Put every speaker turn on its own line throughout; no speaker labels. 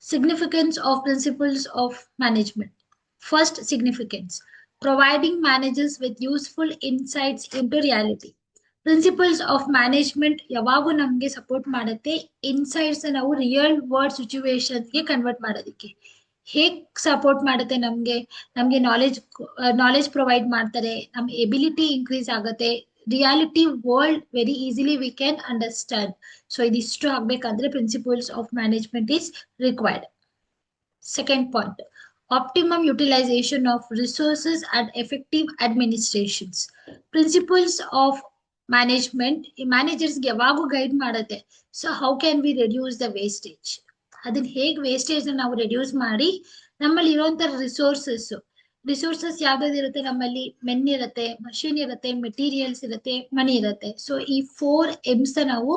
Significance of principles of management. First significance, providing managers with useful insights into reality. Principles of management ಯಾವಾಗೂ ನಮಗೆ support ಮಾಡುತ್ತೆ insights ನಾವು real world ಸಿಚುವೇಶನ್ಗೆ convert ಮಾಡೋದಕ್ಕೆ. ಹೇಗ್ support ಮಾಡುತ್ತೆ ನಮ್ಗೆ ನಾಲೆಜ್ ಪ್ರೊವೈಡ್ ಮಾಡ್ತಾರೆ, ನಮ್ಮ ಎಬಿಲಿಟಿ ಇನ್ಕ್ರೀಸ್ ಆಗುತ್ತೆ, reality world very easily we can understand. So ಇದಿಷ್ಟು ಆಗ್ಬೇಕಂದ್ರೆ principles of management is required. Second point, optimum utilization of resources and effective administrations. Principles of management managers ಗೆ ಯಾವಾಗೂ guide ಮಾಡುತ್ತೆ. So how can we reduce the wastage, ಅದನ್ನ ಹೇಗೆ wastage ನಾವು reduce ಮಾಡಿ ನಮ್ಮಲ್ಲಿ ಇರುವಂತ ರಿಸೋರ್ಸಸ್ ಯಾವ್ದಾದ್ರು ಇರುತ್ತೆ, ನಮ್ಮಲ್ಲಿ ಮೆನ್ ಇರುತ್ತೆ, ಮಷಿನ್ ಇರುತ್ತೆ, ಮೆಟೀರಿಯಲ್ಸ್ ಇರುತ್ತೆ, ಮನಿ ಇರುತ್ತೆ. ಸೊ ಈ 4 M's ನಾವು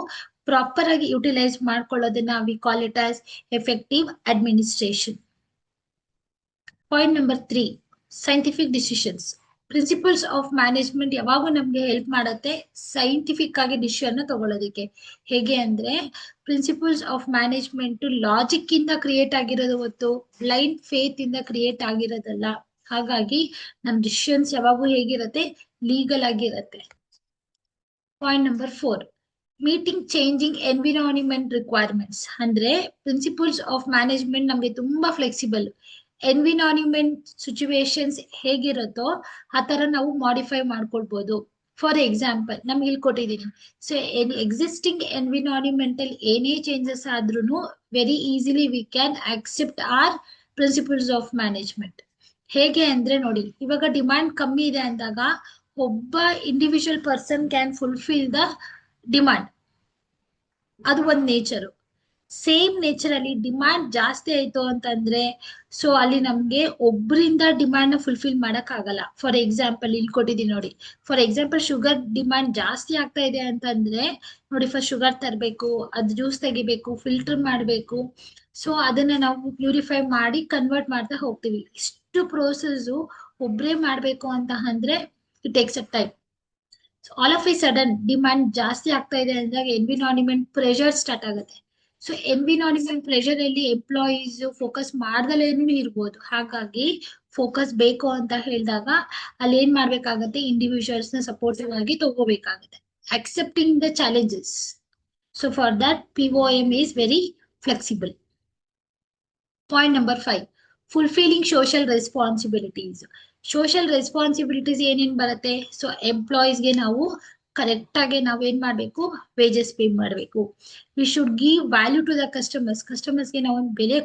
ಪ್ರಾಪರ್ ಆಗಿ ಯುಟಿಲೈಸ್ ಮಾಡ್ಕೊಳ್ಳೋದನ್ನ we call it as effective administration. Point number 3, scientific decisions. Principles of management ಯಾವಾಗೂ ನಮ್ಗೆ ಹೆಲ್ಪ್ ಮಾಡುತ್ತೆ ಸೈಂಟಿಫಿಕ್ ಆಗಿ ಡಿಸಿಷನ್ ತಗೊಳ್ಳೋದಕ್ಕೆ. ಹೇಗೆ ಅಂದ್ರೆ ಪ್ರಿನ್ಸಿಪಲ್ಸ್ ಆಫ್ ಮ್ಯಾನೇಜ್ಮೆಂಟ್ ಲಾಜಿಕ್ ಇಂದ ಕ್ರಿಯೇಟ್ ಆಗಿರೋದು ಹೊತ್ತು ಬ್ಲೈಂಡ್ ಫೇತ್ ಇಂದ ಕ್ರಿಯೇಟ್ ಆಗಿರೋದಲ್ಲ. ಹಾಗಾಗಿ ನಮ್ ಡಿಸಿಷನ್ಸ್ ಯಾವಾಗೂ ಹೇಗಿರುತ್ತೆ, ಲೀಗಲ್ ಆಗಿರುತ್ತೆ. Point number 4, meeting changing environment requirements. ಅಂದ್ರೆ ಪ್ರಿನ್ಸಿಪಲ್ಸ್ ಆಫ್ ಮ್ಯಾನೇಜ್ಮೆಂಟ್ ನಮ್ಗೆ ತುಂಬಾ ಫ್ಲೆಕ್ಸಿಬಲ್. ಎನ್ವಿರಾನ್ಮೆಂಟ್ ಸಿಚುವೇಶನ್ಸ್ ಹೇಗಿರುತ್ತೋ ಆ ತರ ನಾವು ಮಾಡಿಫೈ ಮಾಡ್ಕೊಳ್ಬಹುದು. ಫಾರ್ ಎಕ್ಸಾಂಪಲ್ ನಮ್ಗೆ ಇಲ್ಲಿ ಕೊಟ್ಟಿದ್ದೀನಿ. ಸೊ ಎಕ್ಸಿಸ್ಟಿಂಗ್ ಎನ್ವಿರಾನ್ಮೆಂಟಲ್ ಏನೇ ಚೇಂಜಸ್ ಆದ್ರೂ very easily we can accept our principles of management. ಹೇಗೆ ಅಂದ್ರೆ ನೋಡಿ, ಇವಾಗ ಡಿಮ್ಯಾಂಡ್ ಕಮ್ಮಿ ಇದೆ ಅಂದಾಗ ಒಬ್ಬ individual person can fulfil the demand, ಅದು ಒಂದ್ ನೇಚರು. ಸೇಮ್ ನೇಚರ್ ಅಲ್ಲಿ ಡಿಮ್ಯಾಂಡ್ ಜಾಸ್ತಿ ಆಯ್ತು ಅಂತಂದ್ರೆ ಸೊ ಅಲ್ಲಿ ನಮ್ಗೆ ಒಬ್ಬರಿಂದ ಡಿಮ್ಯಾಂಡ್ ನ ಫುಲ್ಫಿಲ್ ಮಾಡಕ್ ಆಗಲ್ಲ. ಫಾರ್ ಎಕ್ಸಾಂಪಲ್ ಇಲ್ಲಿ ಕೊಟ್ಟಿದ್ದೀನಿ ನೋಡಿ. ಫಾರ್ ಎಕ್ಸಾಂಪಲ್ ಶುಗರ್ ಡಿಮ್ಯಾಂಡ್ ಜಾಸ್ತಿ ಆಗ್ತಾ ಇದೆ ಅಂತಂದ್ರೆ ನೋಡಿ, ಫಸ್ಟ್ ಶುಗರ್ ತರಬೇಕು, ಅದ್ ಜ್ಯೂಸ್ ತೆಗಿಬೇಕು, ಫಿಲ್ಟರ್ ಮಾಡಬೇಕು. ಸೊ ಅದನ್ನ ನಾವು ಪ್ಯೂರಿಫೈ ಮಾಡಿ ಕನ್ವರ್ಟ್ ಮಾಡ್ತಾ ಹೋಗ್ತೀವಿ. ಇಷ್ಟು ಪ್ರೋಸೆಸ್ ಒಬ್ರೇ ಮಾಡ್ಬೇಕು ಅಂತ ಅಂದ್ರೆ it takes a time. All of A sudden demand ಜಾಸ್ತಿ ಆಗ್ತಾ ಇದೆ ಅಂದಾಗ ಎನ್ವಿರಾನ್ಮೆಂಟ್ ಪ್ರೆಷರ್ ಸ್ಟಾರ್ಟ್ ಆಗುತ್ತೆ. ಸೊ ಎನ್ವಿರಾನ್ಮೆಂಟ್ ಪ್ರೆಷರ್ ಅಲ್ಲಿ ಎಂಪ್ಲಾಯೀಸ್ ಫೋಕಸ್ ಮಾಡ್ದಲೇನು ಇರ್ಬೋದು. ಹಾಗಾಗಿ ಫೋಕಸ್ ಬೇಕು ಅಂತ ಹೇಳಿದಾಗ ಅಲ್ಲಿ ಏನ್ ಮಾಡ್ಬೇಕಾಗತ್ತೆ, ಇಂಡಿವಿಜುವಲ್ಸ್ ನ ಸಪೋರ್ಟಿವ್ ಆಗಿ ತಗೋಬೇಕಾಗುತ್ತೆ. Accepting the challenges. So for that POM is very flexible. Point number 5, fulfilling social responsibilities. Social responsibilities ಏನೇನ್ ಬರುತ್ತೆ, ಸೊ ಎಂಪ್ಲಾಯೀಸ್ಗೆ ನಾವು ಕರೆಕ್ಟ್ ಆಗಿ ನಾವೇನ್ ಮಾಡ್ಬೇಕು, ವೇಜಸ್ ಪೇ ಮಾಡ್ಬೇಕು. We should give value to the ಕಸ್ಟಮರ್ಸ್ಗೆ ನಾವು ಬೆಲೆ